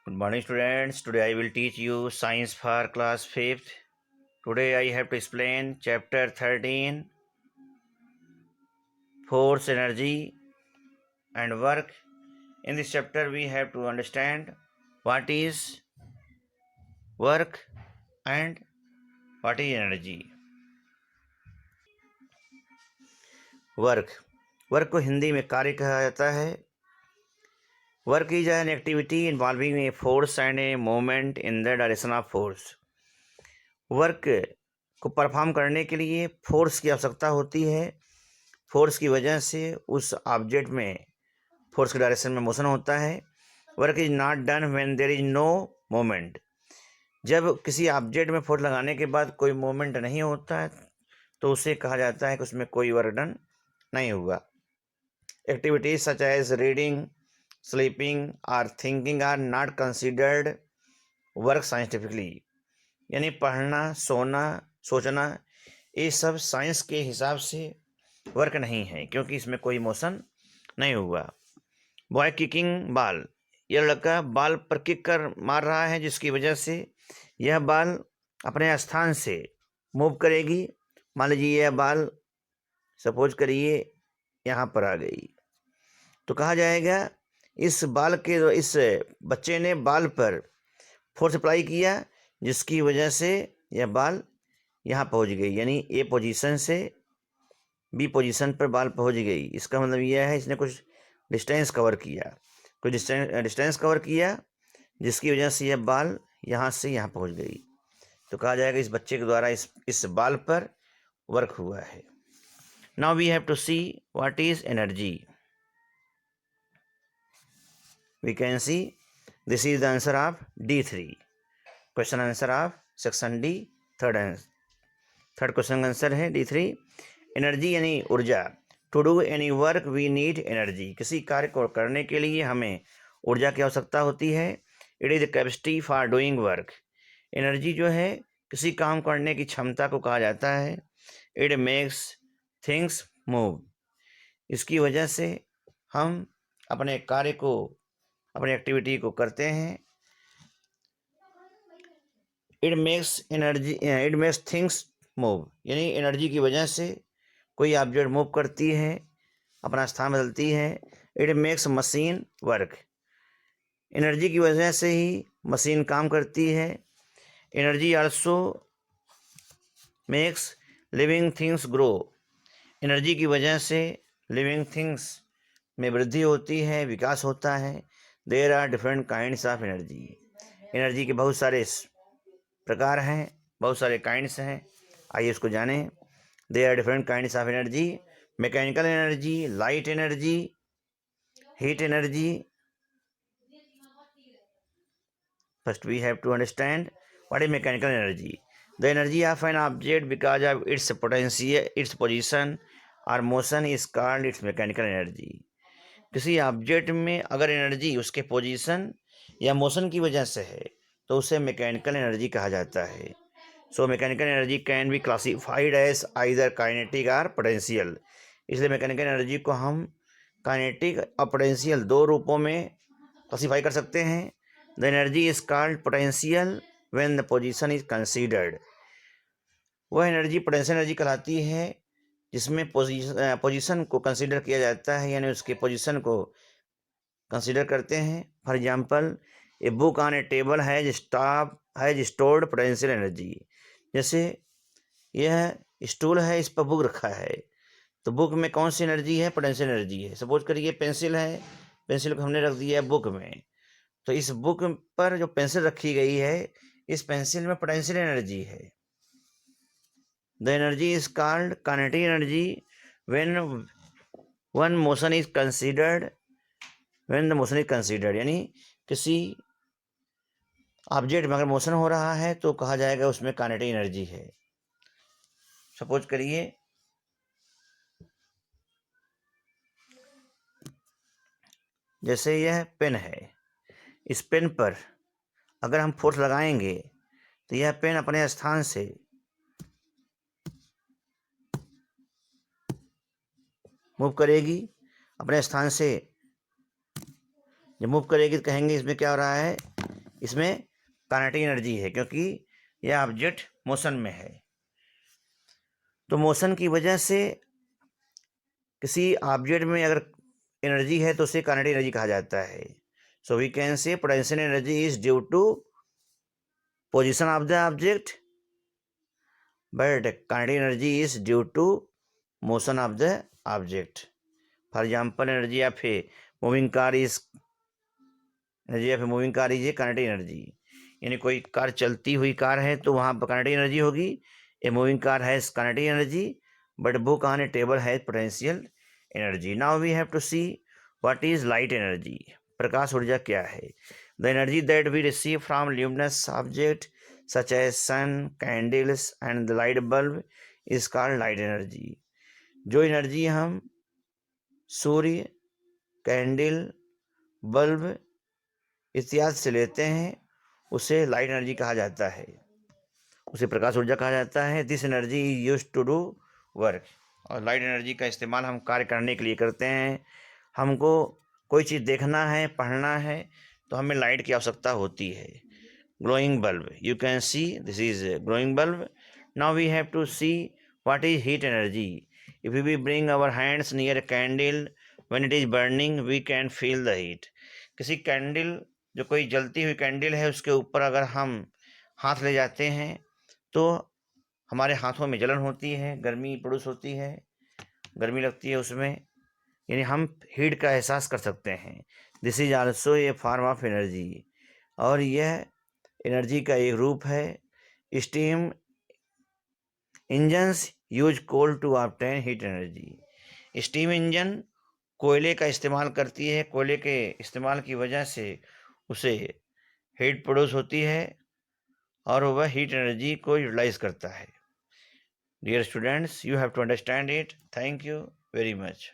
Good morning, students. Today I will teach you science for class 5th. Today I have to explain chapter 13, force, energy and work. In this chapter we have to understand what is work and what is energy. Work को हिंदी में कार्य कहा जाता है. Work is an activity involving a force and a movement in the direction of force. Work को perform करने के लिए फोर्स की आवश्यकता होती है. फोर्स की वजह से उस ऑब्जेक्ट में फोर्स के डायरेक्शन में मोशन होता है. Work is not done when there is no moment. जब किसी ऑब्जेक्ट में फोर्स लगाने के बाद कोई मोमेंट नहीं होता है तो उसे कहा जाता है कि उसमें कोई वर्क डन नहीं हुआ. Activities such as reading, sleeping और thinking are not considered work scientifically. यानी पढ़ना, सोना, सोचना, ये सब साइंस के हिसाब से वर्क नहीं है क्योंकि इसमें कोई मोशन नहीं हुआ. Boy kicking ball. यह लड़का बॉल पर किक कर मार रहा है जिसकी वजह से यह बॉल अपने स्थान से मूव करेगी. मान लीजिए यह बॉल सपोज करिए यहाँ पर आ गई तो कहा जाएगा इस बच्चे ने बॉल पर फोर्स अप्लाई किया जिसकी वजह से यह बॉल यहाँ पहुँच गई. यानी ए पोजीशन से बी पोजीशन पर बॉल पहुँच गई. इसका मतलब यह है इसने कुछ डिस्टेंस कवर किया जिसकी वजह से यह बॉल यहाँ से यहाँ पहुँच गई. तो कहा जाएगा इस बच्चे के द्वारा इस बॉल पर वर्क हुआ है. Now we have to see what is energy. We can see this is the answer of D3. Question answer of section D, third question answer है D3. एनर्जी यानी ऊर्जा. To do any work we need energy. किसी कार्य को करने के लिए हमें ऊर्जा की आवश्यकता होती है. It is the capacity for doing work. Energy जो है किसी काम करने की क्षमता को कहा जाता है. It makes things move. इसकी वजह से हम अपने कार्य को, अपनी एक्टिविटी को करते हैं. It makes things move. यानी एनर्जी की वजह से कोई ऑब्जेक्ट मूव करती है, अपना स्थान बदलती है. It makes machine work. Energy की वजह से ही मशीन काम करती है. Energy also makes living things grow. Energy की वजह से लिविंग थिंग्स में वृद्धि होती है, विकास होता है. There are different kinds of energy. Energy के बहुत सारे प्रकार हैं, बहुत सारे काइंड्स हैं. आइए उसको जानें. There are different kinds of energy. Mechanical energy, light energy, heat energy. First we have to understand what is mechanical energy. The energy of an object because of its potential, its position or motion is called its mechanical energy. किसी object में अगर energy उसके position या motion की वजह से है तो उसे मैकेनिकल एनर्जी कहा जाता है. So mechanical energy can be classified as either kinetic और पोटेंशियल. इसलिए मैकेनिकल एनर्जी को हम काइनेटिक और पोटेंशियल दो रूपों में क्लासीफाई कर सकते हैं. The energy is called potential when the position is considered. वह एनर्जी पोटेंशियल एनर्जी कहलाती है जिसमें पोजीशन को कंसीडर किया जाता है, यानी उसके पोजीशन को कंसीडर करते हैं. For example, a book on a table has stored potential energy. जैसे यह स्टूल है, इस पर बुक रखा है तो बुक में कौन सी एनर्जी है? पोटेंशियल एनर्जी है. सपोज करिए पेंसिल है, पेंसिल को हमने रख दिया है बुक में, तो इस बुक पर जो पेंसिल रखी गई है इस पेंसिल में पोटेंशियल एनर्जी है. The energy is called kinetic energy when one motion is considered. When the motion is considered यानी किसी ऑब्जेक्ट में अगर मोशन हो रहा है तो कहा जाएगा उसमें काइनेटिक एनर्जी है. सपोज करिए जैसे यह पेन है, इस पेन पर अगर हम फोर्स लगाएंगे तो यह पेन अपने स्थान से मूव करेगी. अपने स्थान से जब मूव करेगी तो कहेंगे इसमें क्या हो रहा है? इसमें काइनेटिक एनर्जी है क्योंकि यह ऑब्जेक्ट मोशन में है। तो मोशन की वजह से किसी ऑब्जेक्ट में अगर एनर्जी है तो उसे काइनेटिक एनर्जी कहा जाता है। So we can say potential energy is due to position of the object, but kinetic energy is due to motion of the object. For example, energy of a moving car is a kinetic energy. यानी कोई car चलती हुई car है तो वहाँ पर kinetic energy होगी। A moving car has kinetic energy but book on a table has potential energy. Now we have to see what is light energy. प्रकाश ऊर्जा क्या है? The energy that we receive from luminous object such as sun, candles and the light bulb is called light energy. जो energy हम सूर्य, candle, bulb इत्यादि से लेते हैं उसे लाइट एनर्जी कहा जाता है, उसे प्रकाश ऊर्जा कहा जाता है। This energy is use to do work. और लाइट एनर्जी का इस्तेमाल हम कार्य करने के लिए करते हैं। हमको कोई चीज़ देखना है, पढ़ना है तो हमें लाइट की आवश्यकता होती है। glowing bulb, you can see this is a glowing bulb. Now we have to see what is heat energy. If we bring our hands near a candle when it is burning we can feel the heat. किसी candle, जो कोई जलती हुई candle है, उसके ऊपर अगर हम हाथ ले जाते हैं तो हमारे हाथों में जलन होती है, गर्मी प्रोड्यूस होती है, गर्मी लगती है उसमें, यानी हम हीट का एहसास कर सकते हैं। This is also a form of energy. और यह एनर्जी का एक रूप है। Steam engines use coal to obtain heat energy. Steam engine कोयले का इस्तेमाल करती है। कोयले के इस्तेमाल की वजह से उसे हीट प्रोड्यूस होती है और वह हीट एनर्जी को यूटिलाइज करता है। Dear students, you have to understand it. Thank you very much.